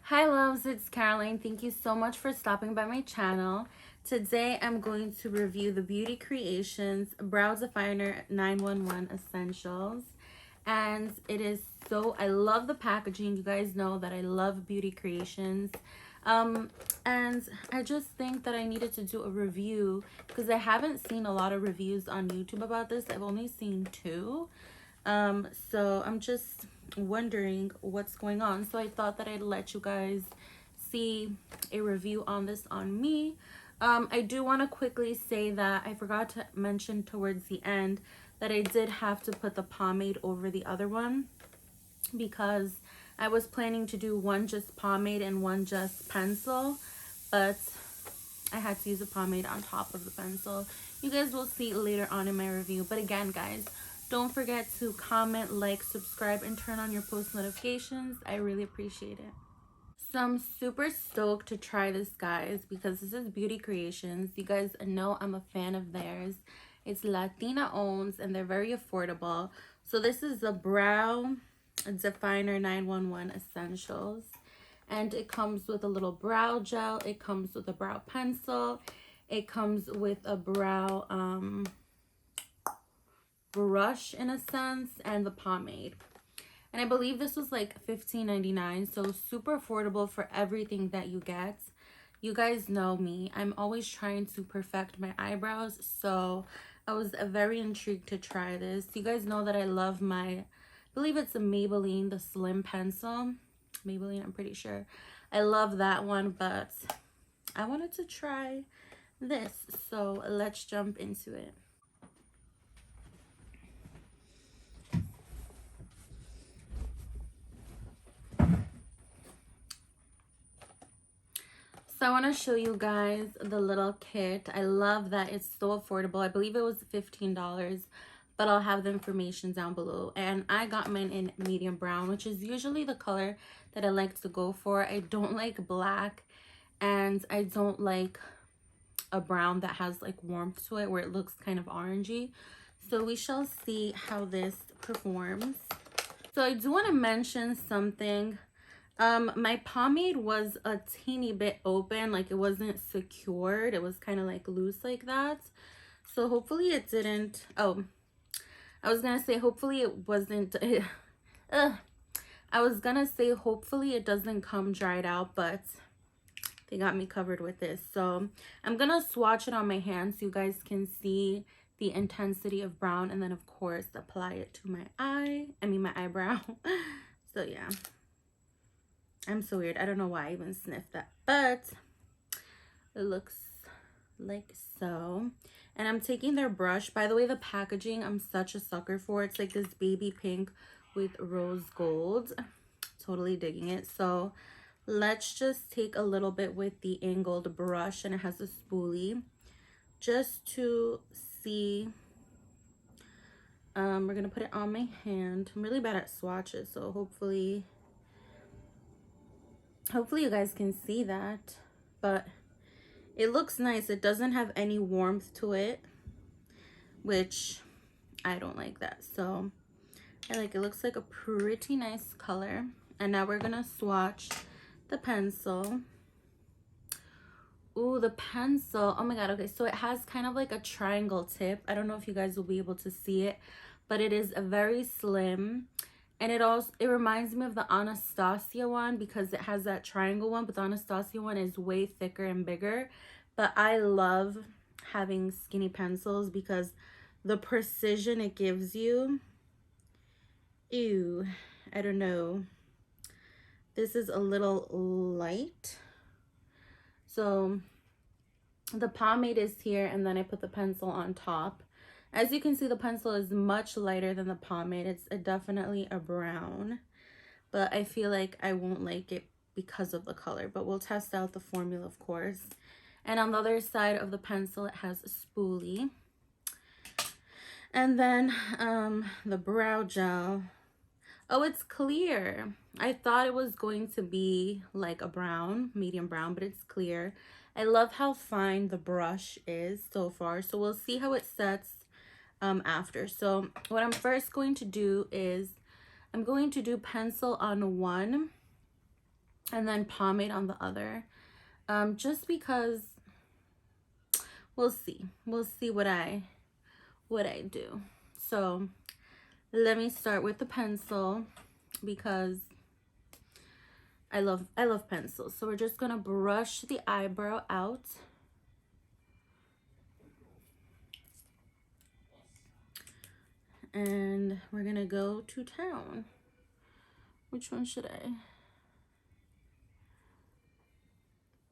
Hi loves, it's Caroline. Thank you so much for stopping by my channel. Today I'm going to review the Beauty Creations Brow Definer 911 Essentials. And it is I love the packaging. You guys know that I love Beauty Creations. Um, and I just think that I needed to do a review because I haven't seen a lot of reviews on YouTube about this. I've only seen two. So I'm just wondering what's going on. So I thought that I'd let you guys see a review on this on me. I do want to quickly say that I forgot to mention towards the end that I did have to put the pomade over the other one because I was planning to do one just pomade and one just pencil, but I had to use a pomade on top of the pencil. You guys will see later on in my review. But again, guys, don't forget to comment, like, subscribe, and turn on your post notifications. I really appreciate it. So I'm super stoked to try this, guys, because this is Beauty Creations. You guys know I'm a fan of theirs. It's Latina owned and they're very affordable. So this is the Brow Definer 911 Essentials. And it comes with a little brow gel. It comes with a brow pencil. It comes with a brow brush in a sense, and the pomade. And I believe this was like $15.99, so super affordable for everything that you get. You guys know me. I'm always trying to perfect my eyebrows, so I was very intrigued to try this. You guys know that I love I believe it's a Maybelline, the Slim Pencil. Maybelline, I'm pretty sure. I love that one, but I wanted to try this, so let's jump into it. So I want to show you guys the little kit. I love that it's so affordable. I believe it was $15, but I'll have the information down below. And I got mine in medium brown, which is usually the color that I like to go for. I don't like black, and I don't like a brown that has like warmth to it where it looks kind of orangey. So we shall see how this performs. So I do want to mention something. My pomade was a teeny bit open, like it wasn't secured. It was kind of like loose like that. So hopefully it didn't, I was gonna say hopefully it wasn't, I was gonna say hopefully it doesn't come dried out, but they got me covered with this. So I'm gonna swatch it on my hand so you guys can see the intensity of brown, and then of course apply it to my my eyebrow. So yeah. I'm so weird. I don't know why I even sniffed that, but it looks like so. And I'm taking their brush. By the way, the packaging, I'm such a sucker for. It's like this baby pink with rose gold. Totally digging it. So let's just take a little bit with the angled brush, and it has a spoolie just to see. We're gonna put it on my hand. I'm really bad at swatches, so hopefully you guys can see that, but it looks nice. It doesn't have any warmth to it, which I don't like that. So I like it. Looks like a pretty nice color. And now we're gonna swatch the pencil. Ooh, the pencil. Oh my god. Okay, so it has kind of like a triangle tip. I don't know if you guys will be able to see it, but it is a very slim. And it reminds me of the Anastasia one because it has that triangle one, but the Anastasia one is way thicker and bigger. But I love having skinny pencils because the precision it gives you. Ew, I don't know. This is a little light. So the pomade is here, and then I put the pencil on top. As you can see, the pencil is much lighter than the pomade. It's definitely a brown, but I feel like I won't like it because of the color, but we'll test out the formula, of course. And on the other side of the pencil, it has a spoolie. And then the brow gel. Oh, it's clear. I thought it was going to be like a brown, medium brown, but it's clear. I love how fine the brush is so far. So we'll see how it sets after. So what I'm first going to do is I'm going to do pencil on one and then pomade on the other. Just because we'll see what I do. So let me start with the pencil because I love pencils. So we're just gonna brush the eyebrow out. And we're gonna go to town. Which one should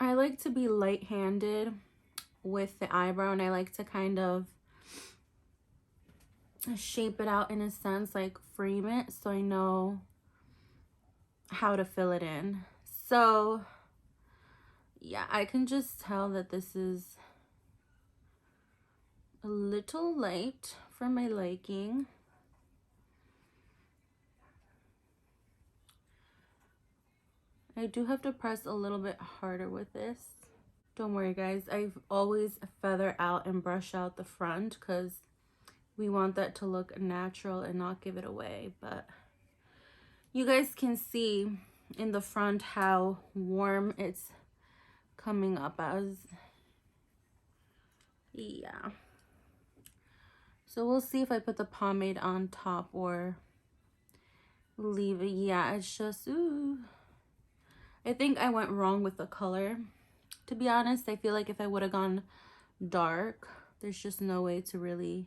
I like to be light-handed with the eyebrow, and I like to kind of shape it out in a sense, like frame it so I know how to fill it in. So yeah, I can just tell that this is a little light for my liking. I do have to press a little bit harder with this. Don't worry guys, I've always feather out and brush out the front because we want that to look natural and not give it away. But you guys can see in the front how warm it's coming up as. Yeah. So we'll see if I put the pomade on top or leave it. Yeah, it's just, ooh. I think I went wrong with the color. To be honest, I feel like if I would have gone dark, there's just no way to really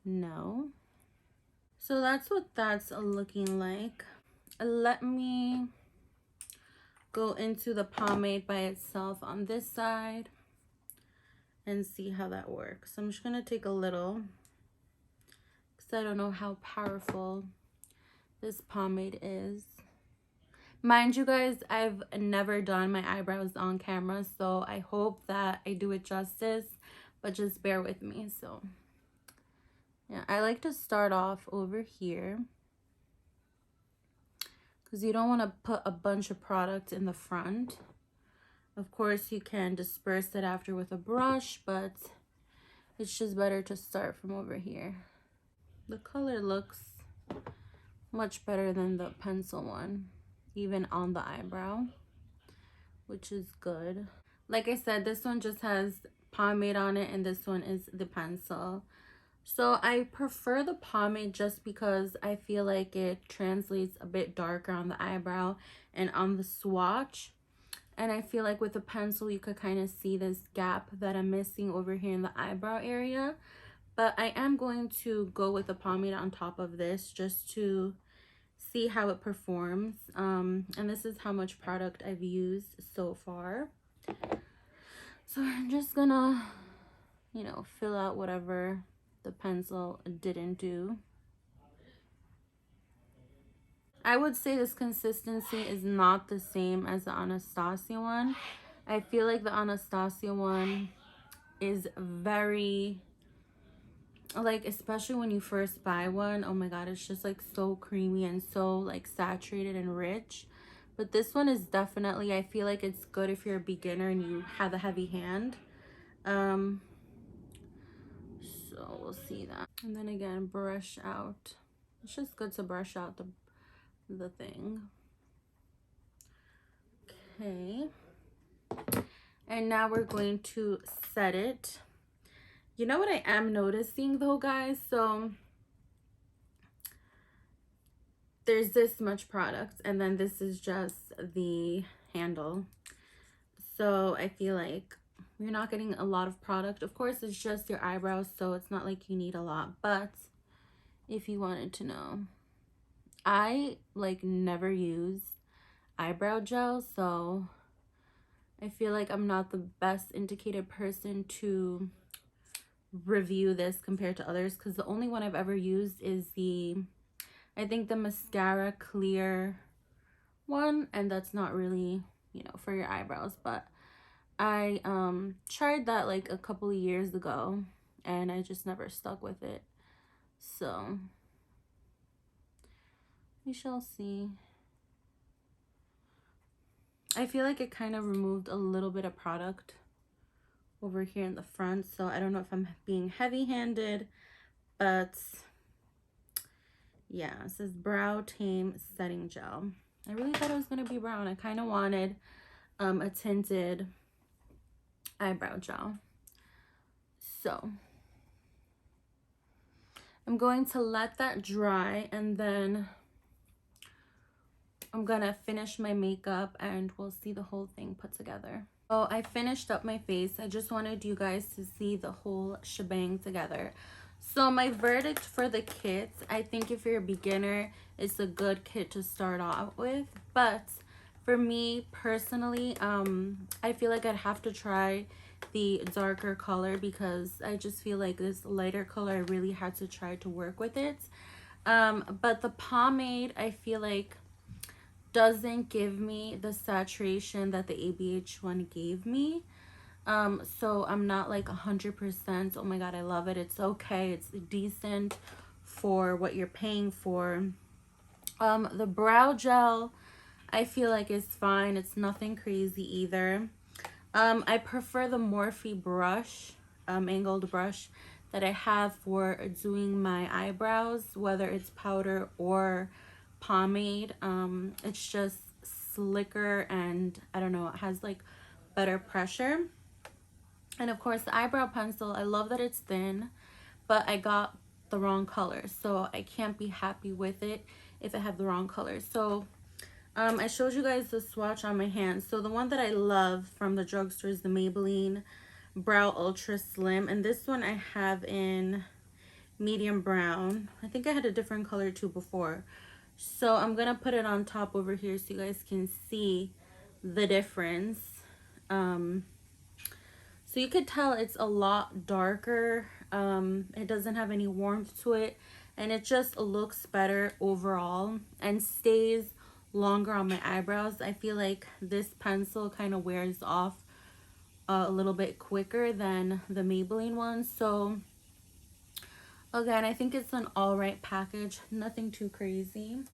know. So that's what that's looking like. Let me go into the pomade by itself on this side and see how that works. I'm just gonna take a little because I don't know how powerful this pomade is. Mind you guys, I've never done my eyebrows on camera, so I hope that I do it justice, but just bear with me. So yeah, I like to start off over here because you don't want to put a bunch of product in the front. Of course, you can disperse it after with a brush, but it's just better to start from over here. The color looks much better than the pencil one, even on the eyebrow, which is good. Like I said, this one just has pomade on it and this one is the pencil. So I prefer the pomade just because I feel like it translates a bit darker on the eyebrow and on the swatch. And I feel like with the pencil, you could kind of see this gap that I'm missing over here in the eyebrow area. But I am going to go with the pomade on top of this just to see how it performs. And this is how much product I've used so far. So I'm just gonna, you know, fill out whatever the pencil didn't do. I would say this consistency is not the same as the Anastasia one. I feel like the Anastasia one is very, like, especially when you first buy one, oh my god, it's just like so creamy and so like saturated and rich. But this one is definitely, I feel like it's good if you're a beginner and you have a heavy hand. So we'll see that. And then again, brush out. It's just good to brush out the thing. Okay. And now we're going to set it. You know what I am noticing though, guys? So there's this much product and then this is just the handle. So I feel like you're not getting a lot of product. Of course, it's just your eyebrows, so it's not like you need a lot. But if you wanted to know, I like never use eyebrow gel, so I feel like I'm not the best indicated person to review this compared to others because the only one I've ever used is I think the mascara clear one, and that's not really, you know, for your eyebrows. But I tried that like a couple of years ago and I just never stuck with it, so we shall see. I feel like it kind of removed a little bit of product over here in the front, so I don't know if I'm being heavy-handed, but yeah, it says Brow Tame Setting Gel. I really thought it was going to be brown. I kind of wanted a tinted eyebrow gel. So I'm going to let that dry, and then I'm gonna finish my makeup and we'll see the whole thing put together. So I finished up my face. I just wanted you guys to see the whole shebang together. So my verdict for the kits, I think if you're a beginner, it's a good kit to start off with. But for me personally, I feel like I'd have to try the darker color because I just feel like this lighter color, I really had to try to work with it. But the pomade, I feel like doesn't give me the saturation that the ABH one gave me. So I'm not like 100%. Oh my god, I love it. It's okay. It's decent for what you're paying for. The brow gel, I feel like is fine. It's nothing crazy either. I prefer the Morphe brush, angled brush that I have for doing my eyebrows, whether it's powder or pomade. It's just slicker and I don't know, it has like better pressure. And of course the eyebrow pencil, I love that it's thin, but I got the wrong color, so I can't be happy with it if I have the wrong color. So I showed you guys the swatch on my hand. So the one that I love from the drugstore is the Maybelline Brow Ultra Slim, and this one I have in medium brown. I think I had a different color too before. So I'm gonna put it on top over here so you guys can see the difference. So you could tell it's a lot darker. It doesn't have any warmth to it, and it just looks better overall and stays longer on my eyebrows. I feel like this pencil kind of wears off a little bit quicker than the Maybelline one. So again, I think it's an all right package, nothing too crazy.